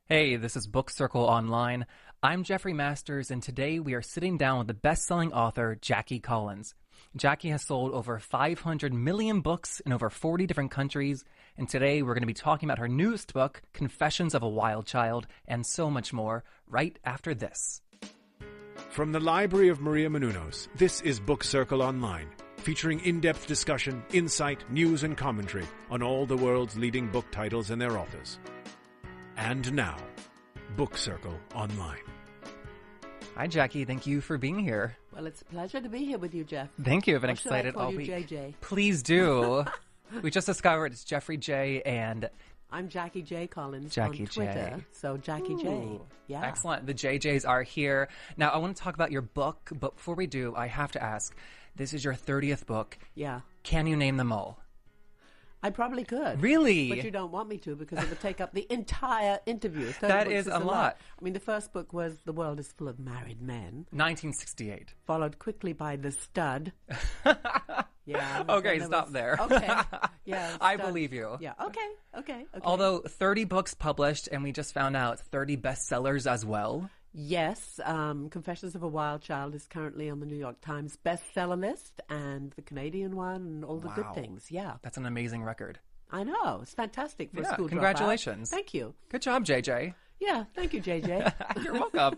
Hey, this is Book Circle Online. I'm Jeffrey Masters, and today we are sitting down with the best-selling author, Jackie Collins. Jackie has sold over 500 million books in over 40 different countries, and today we're going to be talking about her newest book, Confessions of a Wild Child, and so much more, right after this. From the Library of Maria Menounos, this is Book Circle Online, featuring in-depth discussion, insight, news, and commentary on all the world's leading book titles and their authors. And now, Book Circle Online. Hi, Jackie. Thank you for being here. Well, it's a pleasure to be here with you, Jeff. Thank you. I've been Or should excited I call all you week. JJ? Please do. We just discovered it's Jeffrey J. and I'm Jackie J. Collins Jackie on Twitter. J. So Jackie J. Yeah. Excellent. The JJs are here. Now, I want to talk about your book, but before we do, I have to ask, this is your 30th book. Yeah. Can you name them all? I probably could. Really? But you don't want me to because it would take up the entire interview. 30 That books is a lot. I mean, the first book was The World is Full of Married Men, 1968. followed quickly by The Stud. Yeah. Okay, then stop there. Okay. Yeah. I Stud. believe you. Yeah. Okay. Although 30 books published, and we just found out 30 bestsellers as well. Yes, Confessions of a Wild Child is currently on the New York Times bestseller list and the Canadian one and all the Wow. good things. Yeah, That's an amazing record. I know. It's fantastic for a Yeah, school dropout. congratulations. Thank you. Good job, JJ. Yeah, thank you, JJ. You're welcome.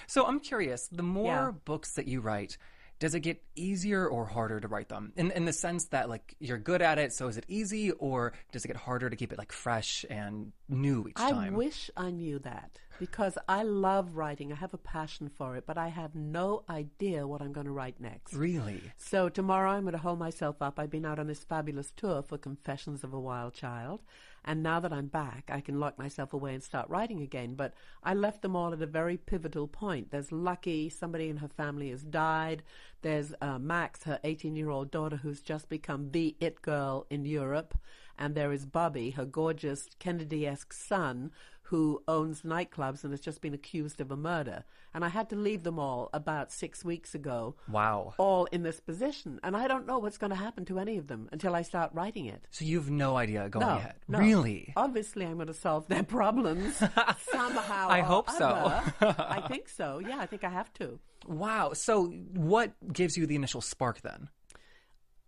So I'm curious, the more Yeah. books that you write, does it get easier or harder to write them? In the sense that, like, you're good at it, so is it easy, or does it get harder to keep it, like, fresh and new each time? I wish I knew that because I love writing. I have a passion for it, but I have no idea what I'm going to write next. Really? So tomorrow I'm going to hold myself up. I've been out on this fabulous tour for Confessions of a Wild Child. And now that I'm back, I can lock myself away and start writing again. But I left them all at a very pivotal point. There's Lucky, somebody in her family has died. There's Max, her 18-year-old daughter, who's just become the it girl in Europe. And there is Bobby, her gorgeous Kennedy-esque son, who owns nightclubs and has just been accused of a murder. And I had to leave them all about 6 weeks ago. Wow. All in this position. And I don't know what's going to happen to any of them until I start writing it. So you've no idea going ahead? No. Really? Obviously, I'm going to solve their problems somehow. I or hope so. other. I think so. Yeah, I think I have to. Wow. So what gives you the initial spark then?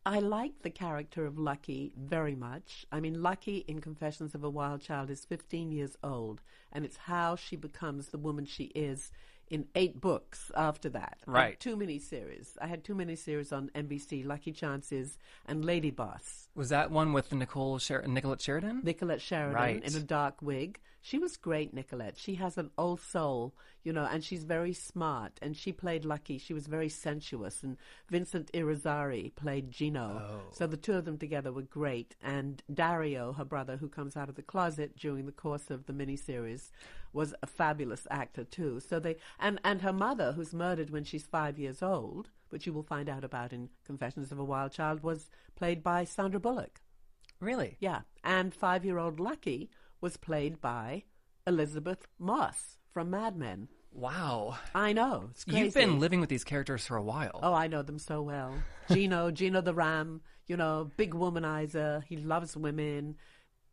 I like the character of Lucky very much. I mean, Lucky in Confessions of a Wild Child is 15 years old, and it's how she becomes the woman she is in 8 books after that. Right. And 2 miniseries. I had 2 miniseries on NBC, Lucky Chances and Lady Boss. Was that one with Nicolette Sheridan? Nicolette Sheridan Right. in a dark wig. She was great, Nicolette. She has an old soul, you know, and she's very smart. And she played Lucky. She was very sensuous. And Vincent Irizarry played Gino. So the two of them together were great. And Dario, her brother, who comes out of the closet during the course of the miniseries, was a fabulous actor too. So they and her mother, who's murdered when she's 5 years old, which you will find out about in Confessions of a Wild Child, was played by Sandra Bullock. Really? Yeah, and 5-year-old Lucky was played by Elizabeth Moss from Mad Men. Wow. I know, it's crazy. You've been living with these characters for a while. Oh, I know them so well. Gino the Ram, you know, big womanizer. He loves women.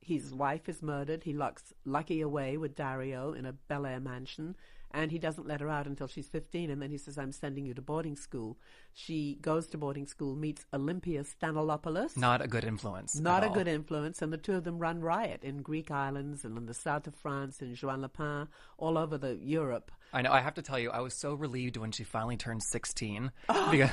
His wife is murdered. He locks Lucky away with Dario in a Bel Air mansion, and he doesn't let her out until she's 15, and then he says, I'm sending you to boarding school. She goes to boarding school, meets Olympia Stanilopoulos. Not a good influence. Not at a all. good influence, and the two of them run riot in Greek islands and in the south of France, in Juan-les-Pins, all over the Europe. I know. I have to tell you, I was so relieved when she finally turned 16. Because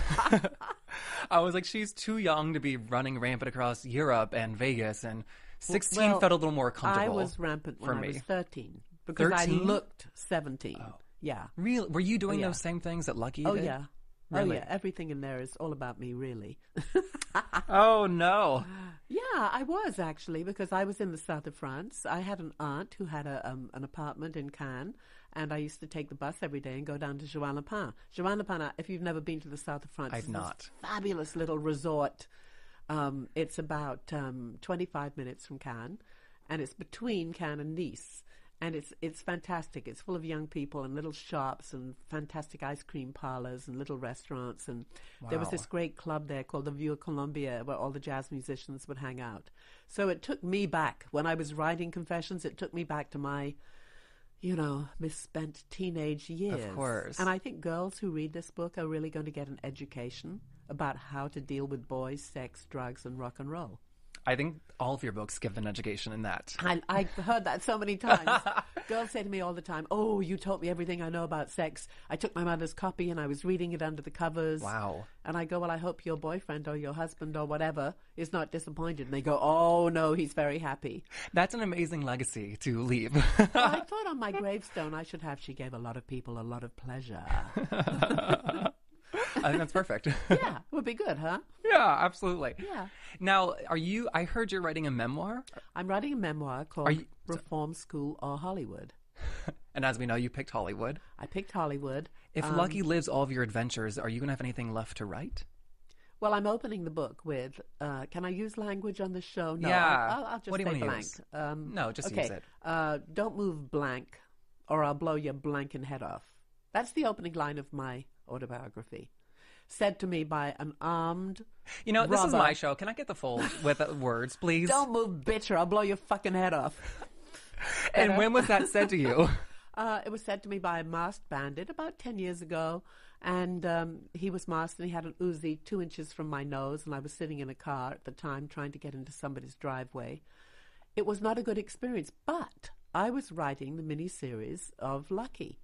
I was like, she's too young to be running rampant across Europe and Vegas, and 16 Well, felt a little more comfortable. I was rampant when for I me. was 13 because 13? I looked 17. Oh. Yeah. Really? Were you doing Oh, yeah. those same things that Lucky Oh, did? yeah. Really? Oh, yeah. Everything in there is all about me, really. Oh, no. Yeah, I was actually, because I was in the south of France. I had an aunt who had an apartment in Cannes, and I used to take the bus every day and go down to Juan-les-Pins. Juan-les-Pins, if you've never been to the south of France, I've is this not. fabulous little resort. It's about 25 minutes from Cannes, and it's between Cannes and Nice. And it's fantastic. It's full of young people and little shops and fantastic ice cream parlors and little restaurants. And there was Wow. this great club there called the View Columbia where all the jazz musicians would hang out. So it took me back. When I was writing Confessions, it took me back to my misspent teenage years. Of course. And I think girls who read this book are really going to get an education about how to deal with boys, sex, drugs, and rock and roll. I think all of your books give an education in that. I heard that so many times. Girls say to me all the time, "Oh, you taught me everything I know about sex. I took my mother's copy and I was reading it under the covers." Wow. And I go, "Well, I hope your boyfriend or your husband or whatever is not disappointed." And they go, "Oh, no, he's very happy." That's an amazing legacy to leave. Well, I thought on my gravestone I should have, "She gave a lot of people a lot of pleasure." I think that's perfect. Yeah, would be good, huh? Yeah, absolutely. Yeah. Now, I heard you're writing a memoir? I'm writing a memoir called Reform School or Hollywood. And as we know, you picked Hollywood. I picked Hollywood. If Lucky lives all of your adventures, are you going to have anything left to write? Well, I'm opening the book with, can I use language on the show? No, Yeah. I'll just What do you say wanna blank. use? No, just use it. Don't move blank or I'll blow your blanking head off. That's the opening line of my autobiography. Said to me by an armed this is robber. my show. Can I get the full with words, please? Don't move, bitch, or I'll blow your fucking head off. And when was that said to you? It was said to me by a masked bandit about 10 years ago. And he was masked and he had an Uzi 2 inches from my nose. And I was sitting in a car at the time trying to get into somebody's driveway. It was not a good experience, but I was writing the miniseries of Lucky.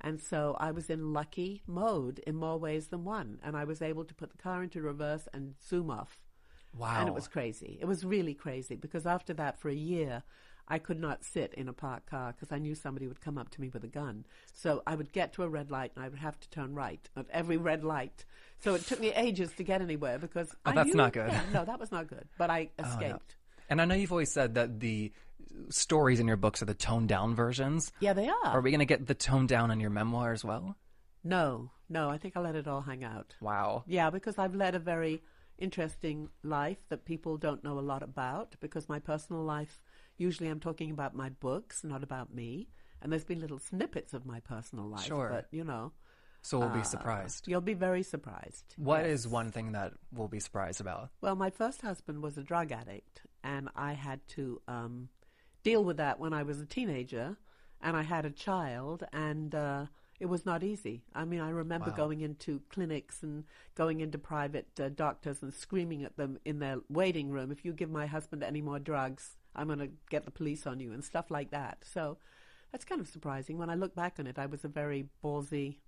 And so I was in lucky mode in more ways than one. And I was able to put the car into reverse and zoom off. Wow. And it was crazy. It was really crazy because after that, for a year, I could not sit in a parked car because I knew somebody would come up to me with a gun. So I would get to a red light and I would have to turn right at every red light. So it took me ages to get anywhere because that's not good. Yeah, no, that was not good. But I escaped. Oh, no. And I know you've always said that the stories in your books are the toned down versions. Yeah, they are. Are we going to get the toned down in your memoir as well? No, I think I'll let it all hang out. Wow. Yeah, because I've led a very interesting life that people don't know a lot about because my personal life, usually I'm talking about my books, not about me. And there's been little snippets of my personal life. Sure. But, So we'll be surprised. You'll be very surprised. What is one thing that we'll be surprised about? Well, my first husband was a drug addict, and I had to deal with that when I was a teenager, and I had a child, and it was not easy. I mean, I remember going into clinics and going into private doctors and screaming at them in their waiting room, "If you give my husband any more drugs, I'm going to get the police on you," and stuff like that. So that's kind of surprising. When I look back on it, I was a very ballsy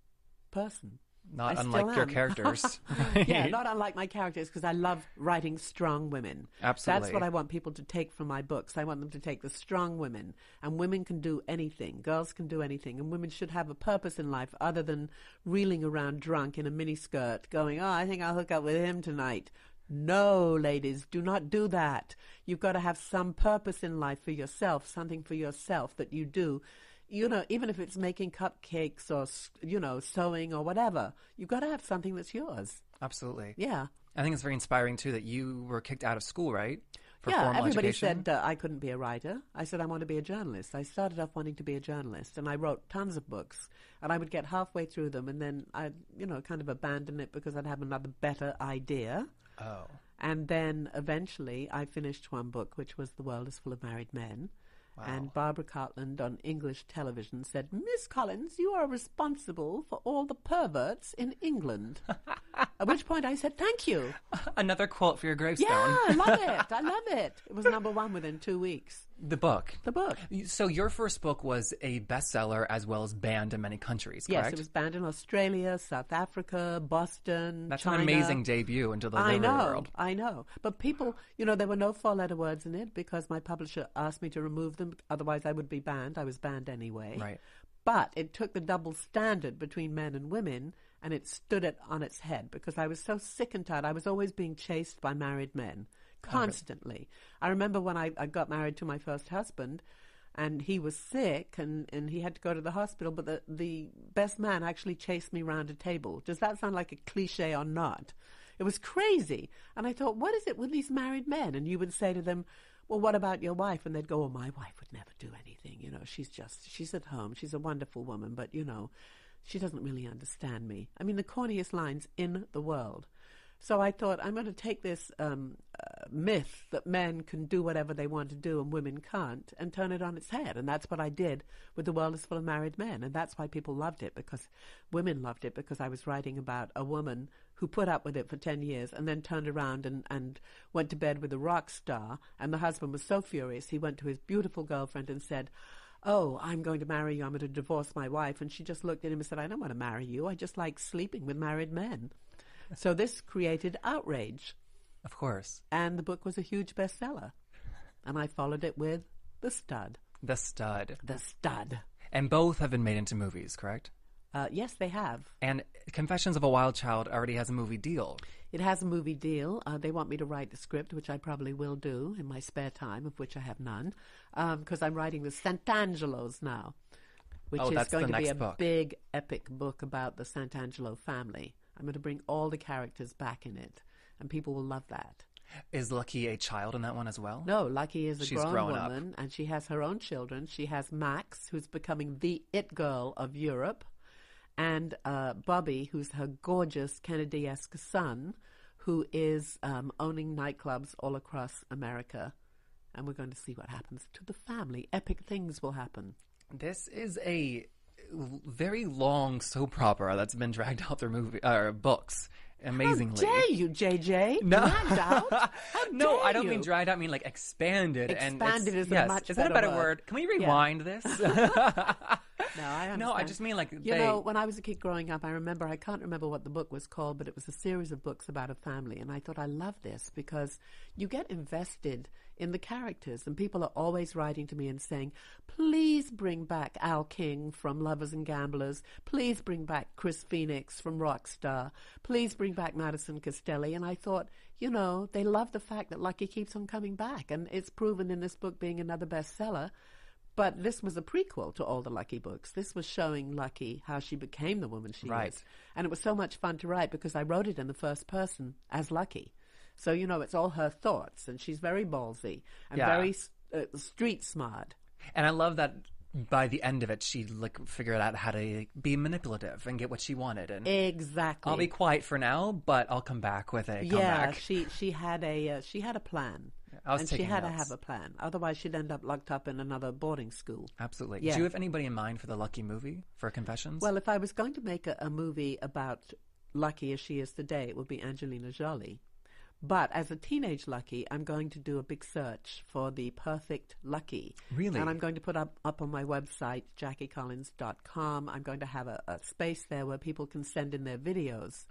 person. Not I unlike still your am. characters. Yeah, not unlike my characters, because I love writing strong women. Absolutely. That's what I want people to take from my books. I want them to take the strong women. And women can do anything. Girls can do anything. And women should have a purpose in life other than reeling around drunk in a miniskirt going, "Oh, I think I'll hook up with him tonight." No, ladies, do not do that. You've got to have some purpose in life for yourself, something for yourself that you do. Even if it's making cupcakes or, sewing or whatever, you've got to have something that's yours. Absolutely. Yeah. I think it's very inspiring, too, that you were kicked out of school, right? For yeah, formal everybody education. said I couldn't be a writer. I said I want to be a journalist. I started off wanting to be a journalist, and I wrote tons of books. And I would get halfway through them, and then I'd, kind of abandon it because I'd have another better idea. Oh. And then eventually I finished one book, which was The World is Full of Married Men. Wow. And Barbara Cartland on English television said, "Miss Collins, you are responsible for all the perverts in England." At which point I said, "Thank you." Another quote for your gravestone. Yeah, I love it. I love it. It was #1 within 2 weeks. The book. The book. So your first book was a bestseller as well as banned in many countries, correct? Yes, it was banned in Australia, South Africa, Boston, That's China. an amazing debut into the literary world. I know. But people, there were no 4-letter words in it because my publisher asked me to remove them. Otherwise, I would be banned. I was banned anyway. Right. But it took the double standard between men and women, and it stood it on its head because I was so sick and tired. I was always being chased by married men. Constantly. I remember when I got married to my first husband, and he was sick, and he had to go to the hospital, but the best man actually chased me round a table. Does that sound like a cliche or not? It was crazy. And I thought, what is it with these married men? And you would say to them, "Well, what about your wife?" And they'd go, "Oh, my wife would never do anything. She's at home. She's a wonderful woman, but, she doesn't really understand me." I mean, the corniest lines in the world. So I thought, I'm going to take this myth that men can do whatever they want to do and women can't, and turn it on its head. And that's what I did with The World is Full of Married Men. And that's why people loved it, because women loved it, because I was writing about a woman who put up with it for 10 years and then turned around and went to bed with a rock star. And the husband was so furious, he went to his beautiful girlfriend and said, "Oh, I'm going to marry you. I'm going to divorce my wife." And she just looked at him and said, "I don't want to marry you. I just like sleeping with married men." So this created outrage. Of course. And the book was a huge bestseller. And I followed it with The Stud. The Stud. The Stud. And both have been made into movies, correct? Yes, they have. And Confessions of a Wild Child already has a movie deal. It has a movie deal. They want me to write the script, which I probably will do in my spare time, of which I have none, because I'm writing the Sant'Angelos now, which is going to be a big, epic book about the Sant'Angelo family. I'm going to bring all the characters back in it, and people will love that. Is Lucky a child in that one as well? No, Lucky is a She's grown woman, and she has her own children. She has Max, who's becoming the it girl of Europe, and Bobby, who's her gorgeous Kennedy-esque son, who is owning nightclubs all across America. And we're going to see what happens to the family. Epic things will happen. This is a very long soap opera that's been dragged out through books. Amazingly. How dare you, JJ? No. Dragged out? How No, dare I don't you? mean dragged out. I mean like expanded. Expanded and is yes. a much Is that a better better word? Can we Yeah. rewind this? No, I understand. No, I just mean like You know, when I was a kid growing up, I can't remember what the book was called, but it was a series of books about a family. And I thought, I love this because you get invested in the characters. And people are always writing to me and saying, please bring back Al King from Lovers and Gamblers. Please bring back Chris Phoenix from Rockstar. Please bring back Madison Castelli. And I thought, you know, they love the fact that Lucky keeps on coming back. And it's proven in this book being another bestseller. But this was a prequel to all the Lucky books. This was showing Lucky how she became the woman she is. And it was so much fun to write because I wrote it in the first person as Lucky. So, you know, it's all her thoughts. And she's very ballsy and very street smart. And I love that by the end of it, she figured out how to be manipulative and get what she wanted. And exactly. I'll be quiet for now, but I'll come back with a comeback. She had a plan. And she had to have a plan. Otherwise, she'd end up locked up in another boarding school. Absolutely. Yeah. Do you have anybody in mind for the Lucky movie, for Confessions? Well, if I was going to make a movie about Lucky as she is today, it would be Angelina Jolie. But as a teenage Lucky, I'm going to do a big search for the perfect Lucky. Really? And I'm going to put up on my website, JackieCollins.com. I'm going to have a space there where people can send in their videos.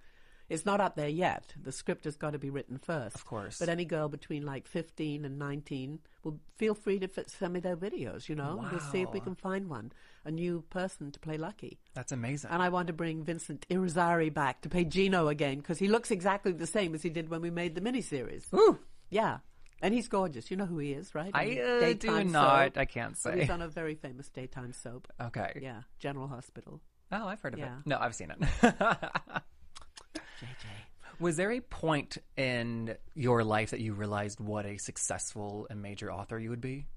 It's not up there yet. The script has got to be written first. Of course. But any girl between like 15 and 19 will feel free to send me their videos, you know. Wow. We'll see if we can find a new person to play Lucky. That's amazing. And I want to bring Vincent Irizarry back to play Gino again because he looks exactly the same as he did when we made the miniseries. Ooh. Yeah. And he's gorgeous. You know who he is, right? I do Daytime not. soap. I can't say. He's on a very famous daytime soap. Okay. Yeah. General Hospital. Oh, I've heard of it. Yeah. No, I've seen it. JJ. Was there a point in your life that you realized what a successful and major author you would be?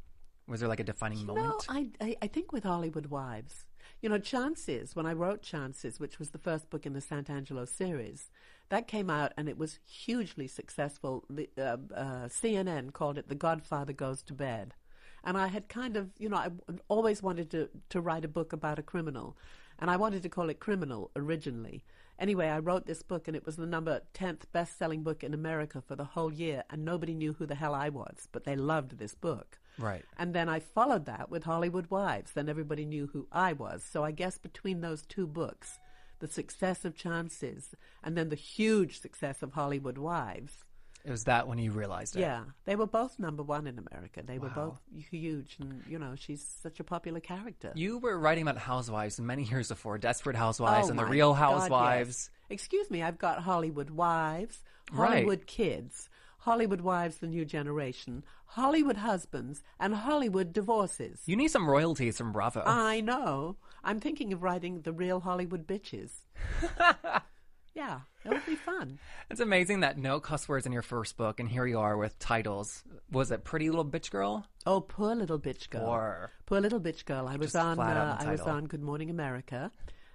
Was there like a defining moment? No, I think with Hollywood Wives. You know, Chances, when I wrote Chances, which was the first book in the Sant'Angelo series, that came out and it was hugely successful. The, CNN called it The Godfather Goes to Bed. And I had kind of, you know, I always wanted to write a book about a criminal. And I wanted to call it Criminal originally. Anyway, I wrote this book, and it was the number 10th best-selling book in America for the whole year, and nobody knew who the hell I was, but they loved this book. Right. And then I followed that with Hollywood Wives. Then everybody knew who I was. So I guess between those two books, the success of Chances and then the huge success of Hollywood Wives. It was that when you realized it. Yeah. They were both number one in America. They were Wow. both huge. And, you know, she's such a popular character. You were writing about housewives many years before, Desperate Housewives and The my Real God, Housewives. yes. Excuse me, I've got Hollywood Wives, Right. Hollywood Kids, Hollywood Wives, The New Generation, Hollywood Husbands, and Hollywood Divorces. You need some royalties from Bravo. I know. I'm thinking of writing The Real Hollywood Bitches. Yeah, it would be fun. It's amazing that no cuss words in your first book, and here you are with titles. Was it Pretty Little Bitch Girl? Oh, poor little bitch girl. Poor little bitch girl. I was Just on. flat out the I was title. on Good Morning America,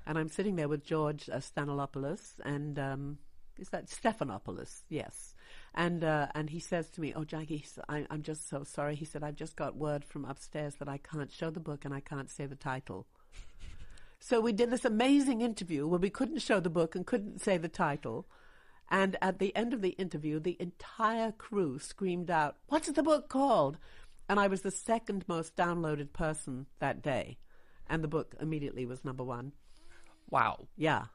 and I'm sitting there with George Stanislopoulos, and Is that Stephanopoulos? Yes. And he says to me, "Oh, Jackie, I'm just so sorry." He said, "I've just got word from upstairs that I can't show the book and I can't say the title." So we did this amazing interview where we couldn't show the book and couldn't say the title. And at the end of the interview, the entire crew screamed out, "What's the book called?" And I was the second most downloaded person that day. And the book immediately was number one. Wow. Yeah.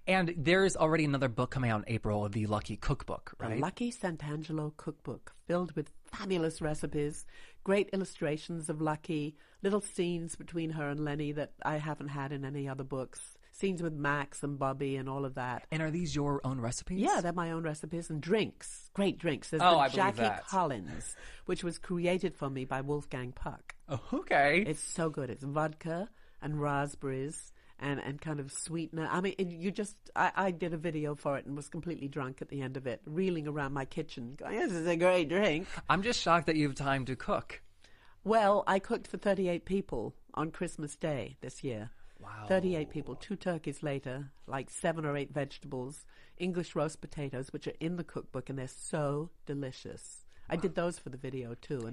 And there's already another book coming out in April, the Lucky Cookbook, right? The Lucky Sant'Angelo Cookbook, filled with fabulous recipes, great illustrations of Lucky, little scenes between her and Lenny that I haven't had in any other books, scenes with Max and Bobby and all of that. And are these your own recipes? Yeah, they're my own recipes, and drinks, great drinks. There's I the believe Jackie that. Collins, which was created for me by Wolfgang Puck. Oh, okay. It's so good. It's vodka and raspberries and kind of sweetener. I mean, I did a video for it and was completely drunk at the end of it, reeling around my kitchen, going, "This is a great drink." I'm just shocked that you have time to cook. Well, I cooked for 38 people on Christmas Day this year. Wow. 38 people, 2 turkeys later, like 7 or 8 vegetables, English roast potatoes, which are in the cookbook, and they're so delicious. I did those for the video, too.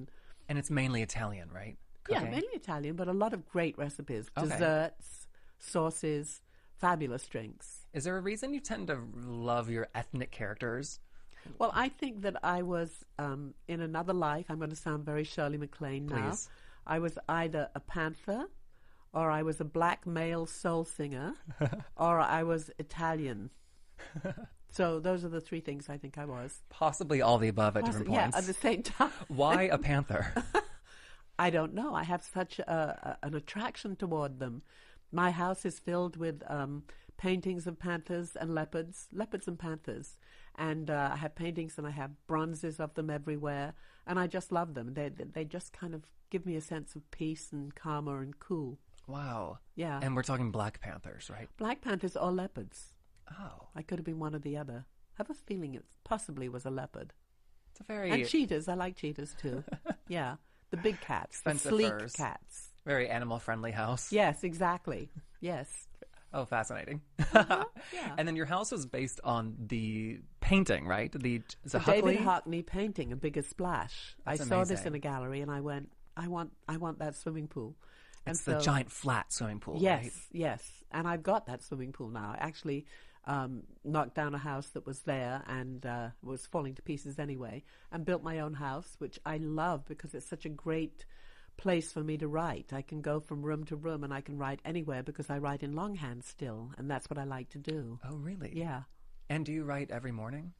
And it's mainly Italian, right? Yeah, Cooking? mainly Italian, but a lot of great recipes. Okay. Desserts, sauces, fabulous drinks. Is there a reason you tend to love your ethnic characters? Well, I think that I was, in another life, I'm going to sound very Shirley MacLaine now. Please. I was either a panther, or I was a black male soul singer, or I was Italian. So those are the 3 things I think I was. Possibly all the above at different points. Yeah, at the same time. Why a panther? I don't know. I have such an attraction toward them. My house is filled with paintings of panthers and leopards and panthers. And I have paintings and I have bronzes of them everywhere. And I just love them. They just kind of give me a sense of peace and calmer and cool. Wow. Yeah. And we're talking Black Panthers, right? Black panthers or leopards. Oh. I could have been one or the other. I have a feeling it possibly was a leopard. It's a very... And cheetahs. I like cheetahs too. Yeah. The big cats. Expensive the sleek furs. cats. Very animal-friendly house. Yes, exactly. Yes. Oh, fascinating. Yeah. And then your house was based on the painting, right? The David Hockney painting, A Bigger Splash. That's I saw this amazing. in a gallery and I went, I want that swimming pool. And It's the giant flat swimming pool, yes, right? Yes. And I've got that swimming pool now. I actually knocked down a house that was there and was falling to pieces anyway, and built my own house, which I love because it's such a great place for me to write. I can go from room to room and I can write anywhere because I write in longhand still, and that's what I like to do. Oh, really? Yeah. And do you write every morning?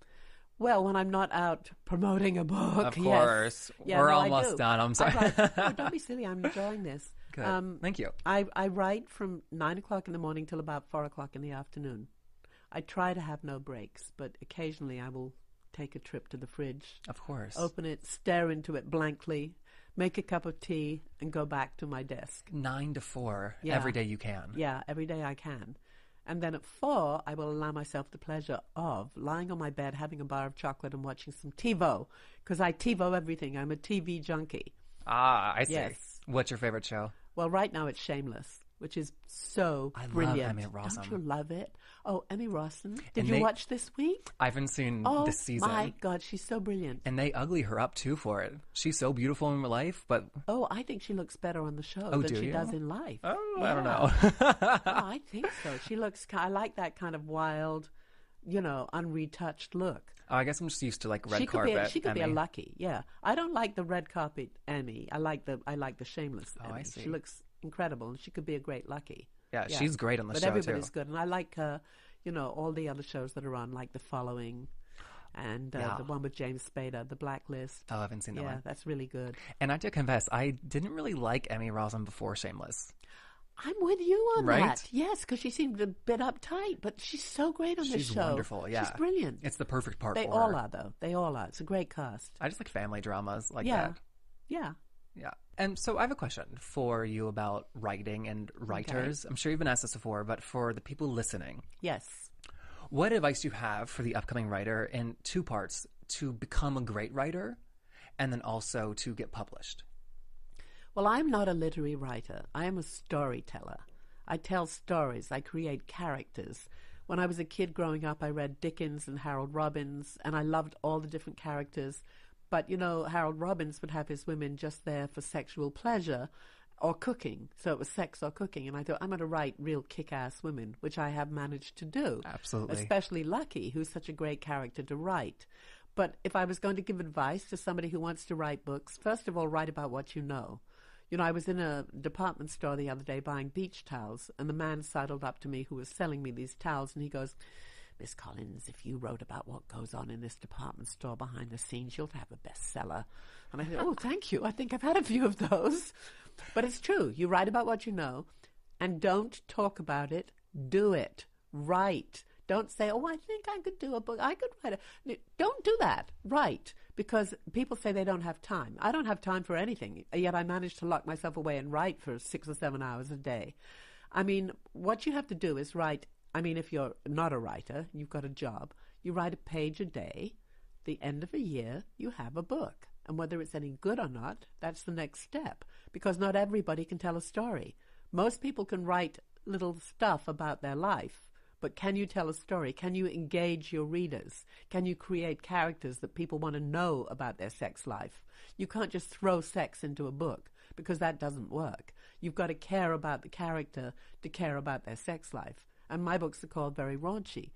Well, when I'm not out promoting a book, Of course. Yes. Yeah, We're no, I almost do. done. I'm sorry. I write. Oh, don't be silly. I'm enjoying this. Good. Thank you. I write from 9 o'clock in the morning till about 4 o'clock in the afternoon. I try to have no breaks, but occasionally I will take a trip to the fridge, Of course. open it, stare into it blankly, make a cup of tea, and go back to my desk. 9 to 4 Yeah. every day you can. Yeah, every day I can. And then at 4, I will allow myself the pleasure of lying on my bed, having a bar of chocolate and watching some TiVo, because I TiVo everything. I'm a TV junkie. Ah, I see. Yes. What's your favorite show? Well, right now it's Shameless, which is so I love brilliant. Emmy Rossum. Don't you love it? Oh, Emmy Rossum. Did And you they- watch this week? I haven't seen Oh, this season. my God, she's so brilliant. And they ugly her up too for it. She's so beautiful in real life, but Oh, I think she looks better on the show Oh, than do she you? does in life. oh, Yeah. I don't know. Oh, I think so. She looks, I like that kind of wild, unretouched look. I guess I'm just used to like red She carpet. could be a Emmy. Lucky, yeah. I don't like the red carpet Emmy. I like the Shameless Oh, I Emmy. see. She looks incredible, and she could be a great Lucky. Yeah, she's great on the but show everybody's too. good, and I like all the other shows that are on, like The Following, and Yeah. the one with James Spader, The Blacklist. Oh, I haven't seen that Yeah, one. that's really good. And I have to confess, I didn't really like Emmy Rossum before Shameless. I'm with you on Right? that. Yes, because she seemed a bit uptight, but she's so great on this She's show. wonderful, yeah. She's brilliant. It's the perfect part They for all her. are, though. They all are. It's a great cast. I just like family dramas like Yeah. that. Yeah. Yeah. And so I have a question for you about writing and writers. I'm sure you've been asked this before, but for the people listening, Yes. what advice do you have for the upcoming writer in 2 parts to become a great writer and then also to get published? Well, I'm not a literary writer. I am a storyteller. I tell stories. I create characters. When I was a kid growing up, I read Dickens and Harold Robbins, and I loved all the different characters. But, Harold Robbins would have his women just there for sexual pleasure or cooking. So it was sex or cooking. And I thought, I'm going to write real kick-ass women, which I have managed to do. Absolutely. Especially Lucky, who's such a great character to write. But if I was going to give advice to somebody who wants to write books, first of all, write about what you know. I was in a department store the other day buying beach towels, and the man sidled up to me who was selling me these towels, and he goes, Miss Collins, if you wrote about what goes on in this department store behind the scenes, you'll have a bestseller. And I said, oh, thank you. I think I've had a few of those. But it's true. You write about what you know, and don't talk about it. Do it. Write. Don't say, oh, I think I could do a book. I could write a... Don't do that. Write. Because people say they don't have time. I don't have time for anything, yet I manage to lock myself away and write for 6 or 7 hours a day. I mean, what you have to do is write. I mean, if you're not a writer, you've got a job, you write a page a day. The end of a year, you have a book. And whether it's any good or not, that's the next step. Because not everybody can tell a story. Most people can write little stuff about their life. But can you tell a story? Can you engage your readers? Can you create characters that people want to know about their sex life? You can't just throw sex into a book, because that doesn't work. You've got to care about the character to care about their sex life. And my books are called very raunchy.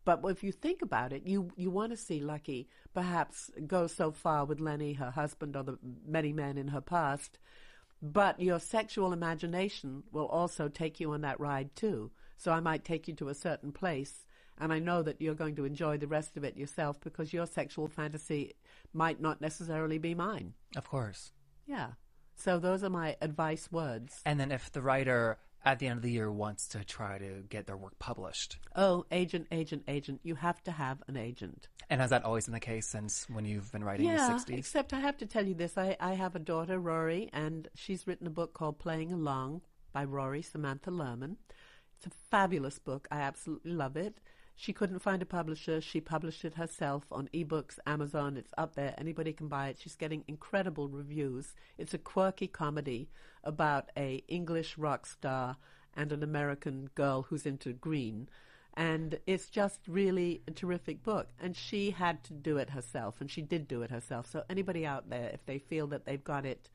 But if you think about it, you want to see Lucky perhaps go so far with Lenny, her husband, or the many men in her past. But your sexual imagination will also take you on that ride too. So I might take you to a certain place, and I know that you're going to enjoy the rest of it yourself, because your sexual fantasy might not necessarily be mine. Of course. Yeah. So those are my advice words. And then if the writer at the end of the year wants to try to get their work published. Oh, agent. You have to have an agent. And has that always been the case since when you've been writing in the 60s? Yeah, except I have to tell you this. I have a daughter, Rory, and she's written a book called Playing Along by Rory Samantha Lerman. It's a fabulous book. I absolutely love it. She couldn't find a publisher. She published it herself on ebooks, Amazon. It's up there. Anybody can buy it. She's getting incredible reviews. It's a quirky comedy about a English rock star and an American girl who's into green. And it's just really a terrific book. And she had to do it herself, and she did do it herself. So anybody out there, if they feel that they've got it,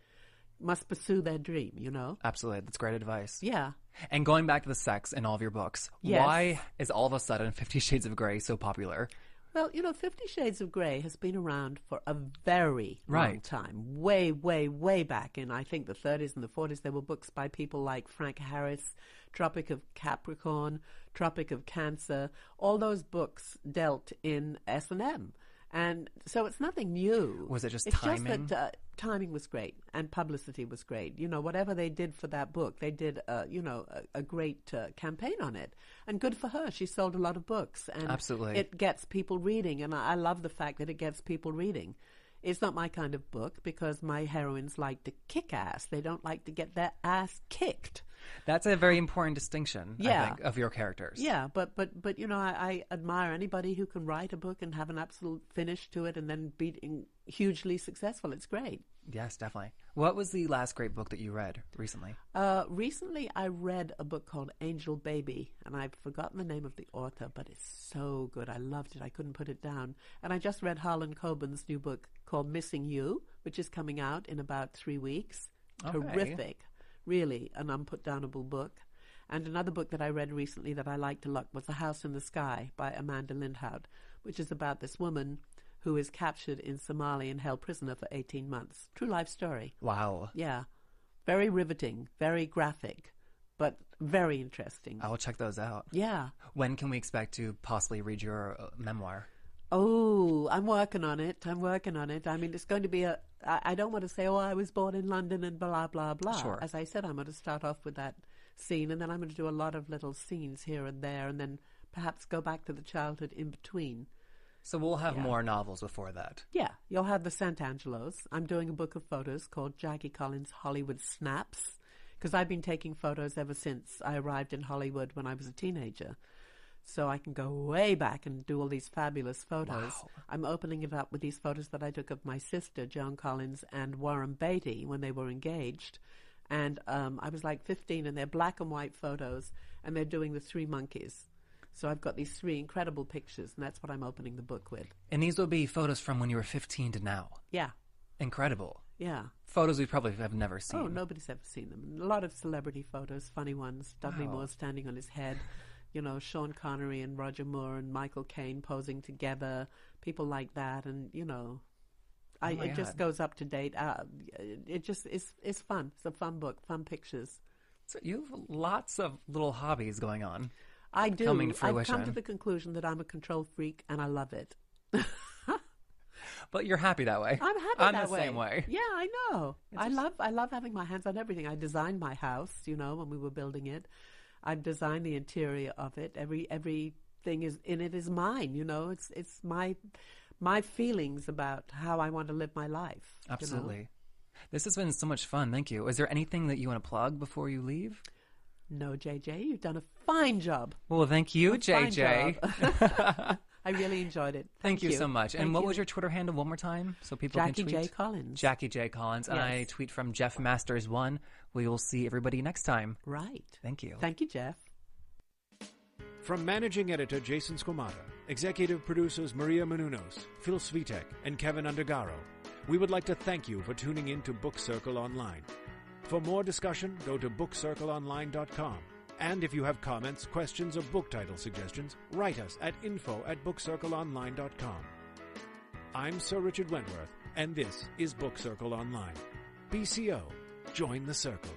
must pursue their dream, Absolutely. That's great advice. Yeah. And going back to the sex in all of your books, Yes. Why is all of a sudden 50 Shades of Grey so popular? Well, 50 Shades of Grey has been around for a very long time. Way, way, way back in, I think, the 30s and the 40s. There were books by people like Frank Harris, Tropic of Capricorn, Tropic of Cancer. All those books dealt in S&M. And so it's nothing new. Was it just it's timing? Just that timing was great and publicity was great. Whatever they did for that book, they did, a great campaign on it. And good for her. She sold a lot of books. And Absolutely. It gets people reading. And I love the fact that it gets people reading. It's not my kind of book, because my heroines like to kick ass. They don't like to get their ass kicked. That's a very important distinction, Yeah. I think, of your characters. Yeah, but I admire anybody who can write a book and have an absolute finish to it and then be hugely successful. It's great. Yes, definitely. What was the last great book that you read recently? Recently, I read a book called Angel Baby, and I've forgotten the name of the author, but it's so good. I loved it. I couldn't put it down. And I just read Harlan Coben's new book called Missing You, which is coming out in about 3 weeks. Okay. Terrific. Really an unputdownable book. And another book that I read recently that I liked a lot was The House in the Sky by Amanda Lindhout, which is about this woman who is captured in Somalia and held prisoner for 18 months. True life story. Wow. Yeah. Very riveting, very graphic, but very interesting. I will check those out. Yeah. When can we expect to possibly read your memoir? Oh, I'm working on it. I mean, it's going to be I don't want to say, I was born in London and blah, blah, blah. Sure. As I said, I'm going to start off with that scene, and then I'm going to do a lot of little scenes here and there, and then perhaps go back to the childhood in between. So we'll have more novels before that. Yeah, you'll have the Santangelos. I'm doing a book of photos called Jackie Collins Hollywood Snaps, because I've been taking photos ever since I arrived in Hollywood when I was a teenager. So I can go way back and do all these fabulous photos. Wow. I'm opening it up with these photos that I took of my sister, Joan Collins, and Warren Beatty when they were engaged. And I was like 15, and they're black and white photos, and they're doing the Three Monkeys. So I've got these 3 incredible pictures, and that's what I'm opening the book with. And these will be photos from when you were 15 to now. Yeah. Incredible. Yeah. Photos we probably have never seen. Oh, nobody's ever seen them. A lot of celebrity photos, funny ones. Dudley Moore standing on his head. Sean Connery and Roger Moore and Michael Caine posing together. People like that. And, it just goes up to date. It just is fun. It's a fun book, fun pictures. So you have lots of little hobbies going on. I do. Coming to fruition. I've come to the conclusion that I'm a control freak and I love it. But you're happy that way. I'm happy I'm that way. the same way. Yeah, I know. I love having my hands on everything. I designed my house, when we were building it. I've designed the interior of it. Everything is mine. It's my feelings about how I want to live my life. Absolutely. This has been so much fun. Thank you. Is there anything that you want to plug before you leave? No, JJ, you've done a fine job. Well, thank you, JJ. I really enjoyed it. Thank you so much. And what was your Twitter handle one more time so people Jackie can tweet? J. Collins. Jackie J. Collins. Yes. And I tweet from Jeff Masters 1. We will see everybody next time. Right. Thank you. Thank you, Jeff. From managing editor Jason Squamata, executive producers Maria Menounos, Phil Svitek, and Kevin Undergaro, we would like to thank you for tuning in to Book Circle Online. For more discussion, go to bookcircleonline.com. And if you have comments, questions, or book title suggestions, write us at info@bookcircleonline.com. I'm Sir Richard Wentworth, and this is Book Circle Online. BCO, join the circle.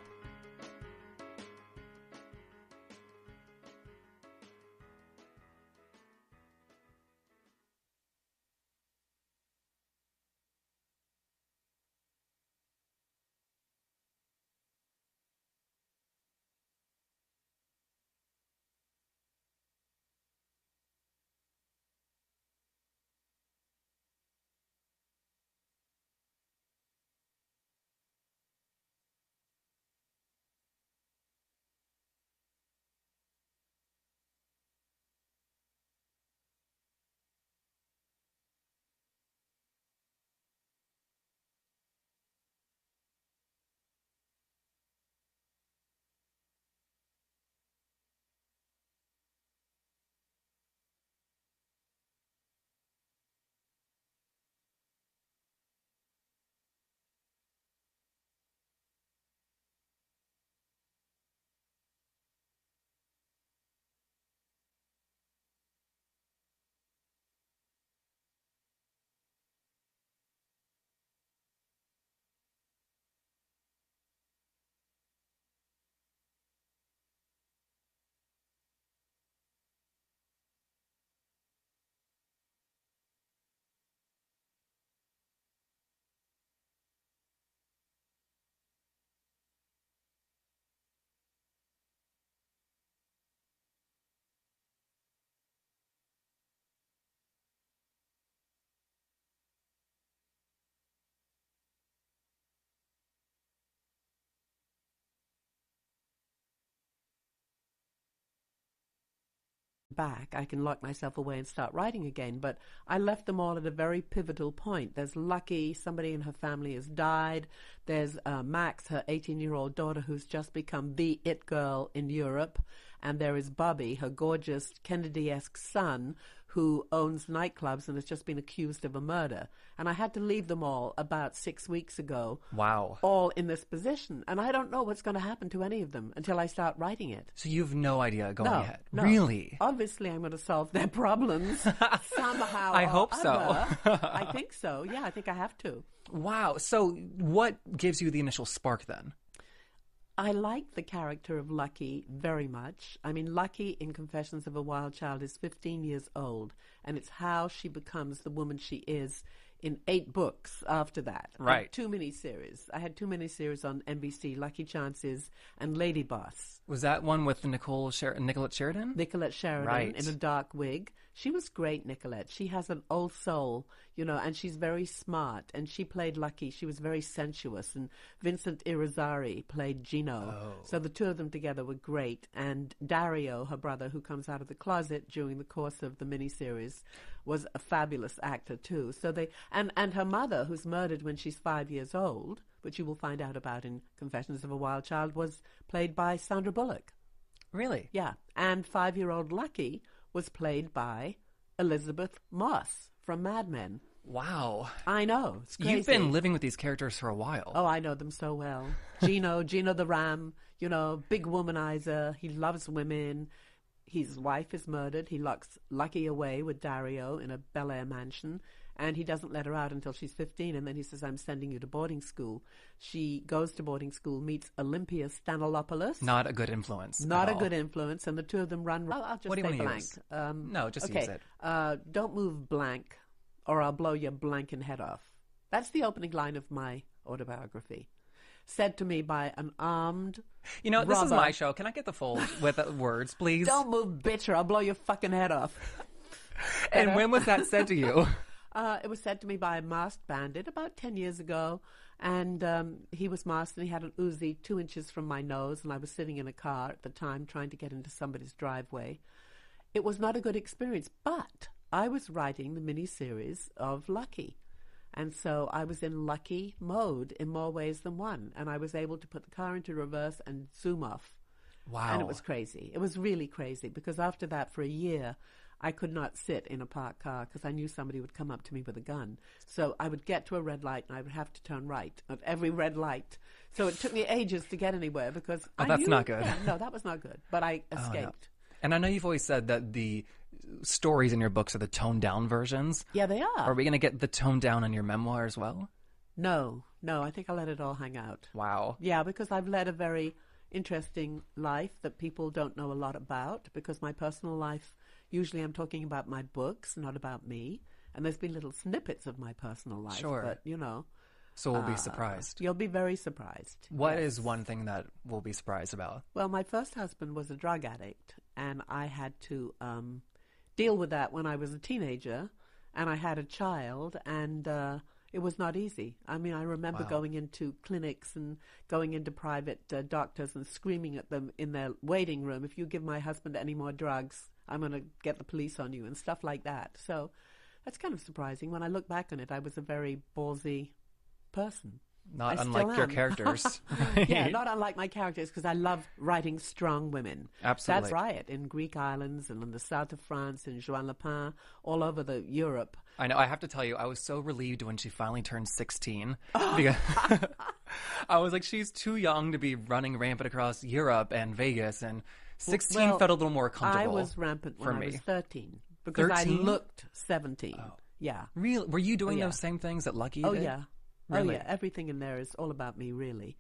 Back, I can lock myself away and start writing again, but I left them all at a very pivotal point. There's Lucky, somebody in her family has died. There's Max, her 18-year-old daughter, who's just become the it girl in Europe. And there is Bobby, her gorgeous Kennedy-esque son, who owns nightclubs and has just been accused of a murder. And I had to leave them all about 6 weeks ago. Wow. All in this position. And I don't know what's going to happen to any of them until I start writing it. So you have no idea going ahead? No. Really? Obviously, I'm going to solve their problems somehow I or hope other. so. I think so. Yeah, I think I have to. Wow. So what gives you the initial spark then? I like the character of Lucky very much. I mean, Lucky in Confessions of a Wild Child is 15 years old, and it's how she becomes the woman she is in 8 books after that. Right. And 2 miniseries. I had 2 miniseries on NBC, Lucky Chances and Lady Boss. Was that one with Nicolette Sheridan? Nicolette Sheridan Right. in a dark wig. She was great, Nicolette. She has an old soul, and she's very smart. And she played Lucky. She was very sensuous. And Vincent Irizarry played Gino. Oh. So the two of them together were great. And Dario, her brother, who comes out of the closet during the course of the miniseries, was a fabulous actor too. So and her mother, who's murdered when she's 5 years old, which you will find out about in Confessions of a Wild Child, was played by Sandra Bullock. Really? Yeah. And 5-year-old Lucky was played by Elizabeth Moss from Mad Men. Wow. I know. It's crazy. You've been living with these characters for a while. Oh, I know them so well. Gino the Ram, big womanizer. He loves women. His wife is murdered. He locks Lucky away with Dario in a Bel Air mansion, and he doesn't let her out until she's 15, and then he says, I'm sending you to boarding school. She goes to boarding school, meets Olympia Stanilopoulos. Not a good influence. Not a good influence, and the two of them run... I'll just what do you say want blank. to use? No, just use it. Don't move blank, or I'll blow your blanking head off. That's the opening line of my autobiography. Said to me by an armed this is robber. my show. Can I get the full with words, please? Don't move, bitch, or I'll blow your fucking head off. And when was that said to you? It was said to me by a masked bandit about 10 years ago. And he was masked, and he had an Uzi 2 inches from my nose, and I was sitting in a car at the time trying to get into somebody's driveway. It was not a good experience, but I was writing the miniseries of Lucky. And so I was in Lucky mode in more ways than one. And I was able to put the car into reverse and zoom off. Wow. And it was crazy. It was really crazy, because after that, for a year, I could not sit in a parked car because I knew somebody would come up to me with a gun. So I would get to a red light, and I would have to turn right at every red light. So it took me ages to get anywhere because that's not good. Yeah, no, that was not good. But I escaped. No. And I know you've always said that the stories in your books are the toned-down versions. Yeah, they are. Are we going to get the toned down in your memoir as well? No, I think I'll let it all hang out. Wow. Yeah, because I've led a very interesting life that people don't know a lot about, because my personal life, usually I'm talking about my books, not about me. And there's been little snippets of my personal life. Sure. But, So we'll be surprised. You'll be very surprised. What is one thing that we'll be surprised about? Well, my first husband was a drug addict, and I had to deal with that when I was a teenager, and I had a child, and it was not easy. I mean, I remember going into clinics and going into private doctors and screaming at them in their waiting room, if you give my husband any more drugs, I'm going to get the police on you, and stuff like that. So that's kind of surprising. When I look back on it, I was a very ballsy person. Not unlike your characters. Right? Yeah, not unlike my characters, because I love writing strong women. Absolutely. That's right. In Greek islands and in the south of France, in Joan Lepin, all over the Europe. I know. I have to tell you, I was so relieved when she finally turned 16. Because I was like, she's too young to be running rampant across Europe and Vegas, and 16 felt a little more comfortable. I was rampant when I was 13, because 13? I looked 17. Oh. Yeah. Really? Were you doing those same things that Lucky did? Yeah. Really? Oh, yeah. Everything in there is all about me, really.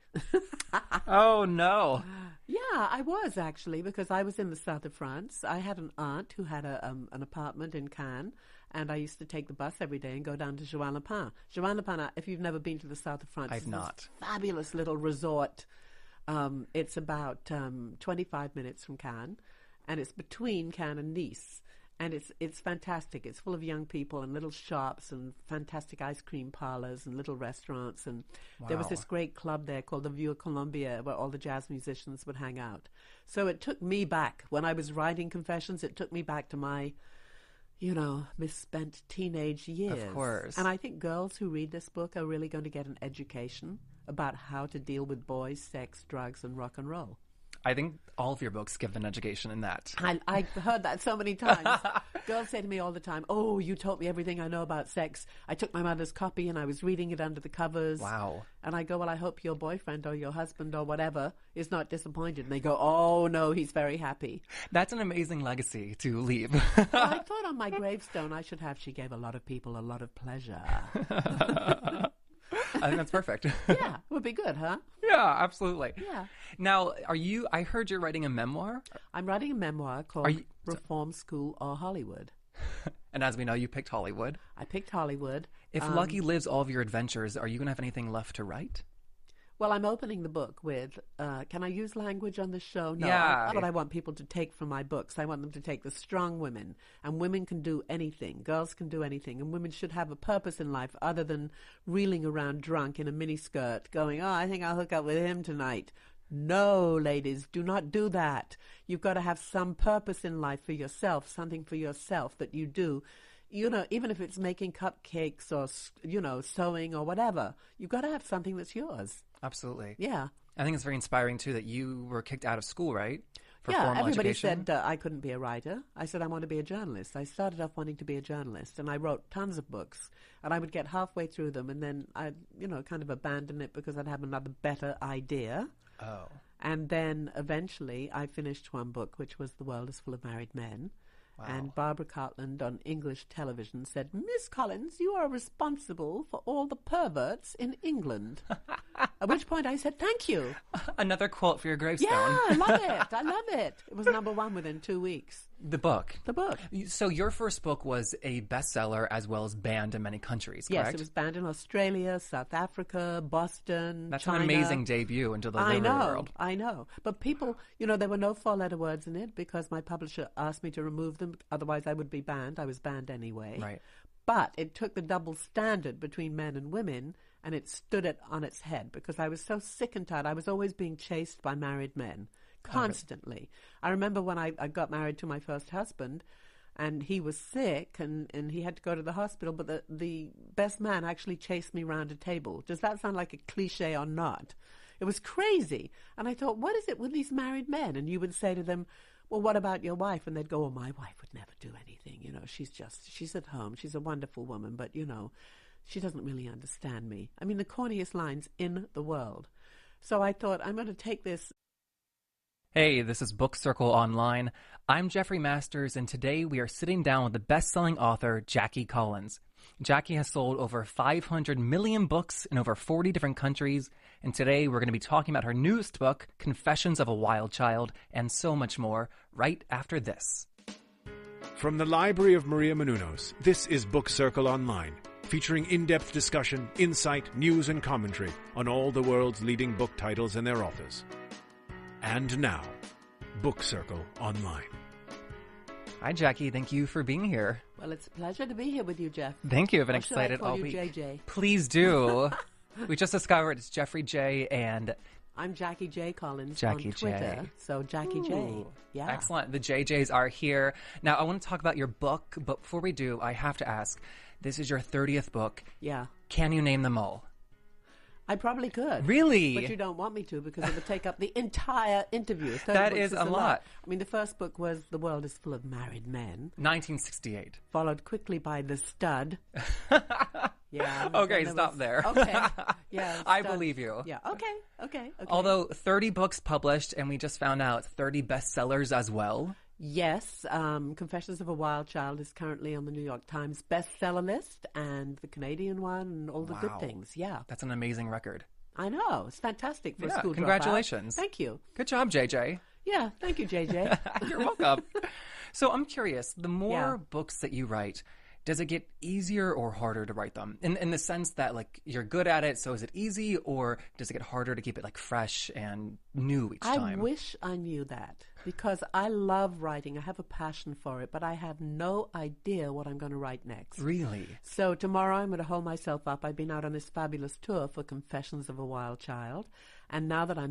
Oh, no. Yeah, I was, actually, because I was in the south of France. I had an aunt who had an apartment in Cannes, and I used to take the bus every day and go down to Joan Lepin. Joan Lepin, if you've never been to the south of France, I've not. Fabulous little resort. It's about 25 minutes from Cannes, and it's between Cannes and Nice. And it's fantastic. It's full of young people and little shops and fantastic ice cream parlors and little restaurants. And there was this great club there called the Vieux Colombier, where all the jazz musicians would hang out. So it took me back. When I was writing Confessions, it took me back to my, misspent teenage years. Of course. And I think girls who read this book are really going to get an education about how to deal with boys, sex, drugs, and rock and roll. I think all of your books give an education in that. I've heard that so many times. Girls say to me all the time, "Oh, you taught me everything I know about sex. I took my mother's copy and I was reading it under the covers." Wow. And I go, "Well, I hope your boyfriend or your husband or whatever is not disappointed." And they go, "Oh, no, he's very happy." That's an amazing legacy to leave. Well, I thought on my gravestone I should have, "She gave a lot of people a lot of pleasure." I think that's perfect. Yeah, would be good, huh? Yeah, absolutely. Yeah. Now, I heard you're writing a memoir? I'm writing a memoir called Reform School or Hollywood. And as we know, you picked Hollywood. I picked Hollywood. If Lucky lives all of your adventures, are you going to have anything left to write? Well, I'm opening the book with, can I use language on this show? No, yeah. What I want people to take from my books. I want them to take the strong women. And women can do anything. Girls can do anything. And women should have a purpose in life other than reeling around drunk in a miniskirt going, "Oh, I think I'll hook up with him tonight." No, ladies, do not do that. You've got to have some purpose in life for yourself, something for yourself that you do. Even if it's making cupcakes or, sewing or whatever, you've got to have something that's yours. Absolutely. Yeah. I think it's very inspiring, too, that you were kicked out of school, right? for yeah, formal everybody education? said I couldn't be a writer. I said I want to be a journalist. I started off wanting to be a journalist, and I wrote tons of books. And I would get halfway through them, and then I'd, kind of abandon it because I'd have another better idea. Oh. And then eventually I finished one book, which was The World is Full of Married Men. Wow. And Barbara Cartland on English television said, Miss Collins, you are responsible for all the perverts in England. At which point I said, thank you. Another quote for your gravestone. Yeah, I love it. I love it. It was #1 within 2 weeks. The book. The book. So your first book was a bestseller as well as banned in many countries, correct? Yes, it was banned in Australia, South Africa, Boston, That's China. an amazing debut into the literary world. I know. But people, there were no four-letter words in it because my publisher asked me to remove them. Otherwise, I would be banned. I was banned anyway. Right. But it took the double standard between men and women, and it stood it on its head because I was so sick and tired. I was always being chased by married men. Constantly. I remember when I got married to my first husband, and he was sick, and he had to go to the hospital, but the best man actually chased me round a table. Does that sound like a cliche or not? It was crazy. And I thought, what is it with these married men? And you would say to them, well, what about your wife? And they'd go, oh, my wife would never do anything. She's at home. She's a wonderful woman, but, she doesn't really understand me. I mean, the corniest lines in the world. So I thought, I'm going to take this. Hey, this is Book Circle Online. I'm Jeffrey Masters, and today we are sitting down with the best-selling author, Jackie Collins. Jackie has sold over 500 million books in over 40 different countries, and today we're going to be talking about her newest book, Confessions of a Wild Child, and so much more, right after this. From the Library of Maria Menounos, this is Book Circle Online, featuring in-depth discussion, insight, news, and commentary on all the world's leading book titles and their authors. And now, Book Circle Online. Hi, Jackie. Thank you for being here. Well, it's a pleasure to be here with you, Jeff. Thank you. I've been Or should I excited call all you week. JJ? Please do. We just discovered it's Jeffrey J. and I'm Jackie J. Collins Jackie on Twitter. J. So Jackie J. Ooh, Yeah. Excellent. The JJs are here. Now, I want to talk about your book, but before we do, I have to ask, this is your 30th book. Yeah. Can you name them all? I probably could. Really? But you don't want me to because it would take up the entire interview. 30 That books is a lot. I mean, the first book was The World is Full of Married Men, 1968. followed quickly by The Stud. Yeah. Okay, and stop there. Okay. Yeah. I Stud. believe you. Yeah. Okay. Although 30 books published, and we just found out 30 bestsellers as well. Yes, Confessions of a Wild Child is currently on the New York Times bestseller list and the Canadian one and all the good Wow. things. Yeah. That's an amazing record. I know. It's fantastic for a Yeah, school dropout. congratulations. Thank you. Good job, JJ. Yeah, thank you, JJ. You're welcome. So I'm curious, the more Yeah. books that you write, does it get easier or harder to write them? In the sense that, like, you're good at it, so is it easy, or does it get harder to keep it, like, fresh and new each I time? wish I knew that because I love writing. I have a passion for it, but I have no idea what I'm going to write next. Really? So tomorrow I'm going to hold myself up. I've been out on this fabulous tour for Confessions of a Wild Child, and now that I'm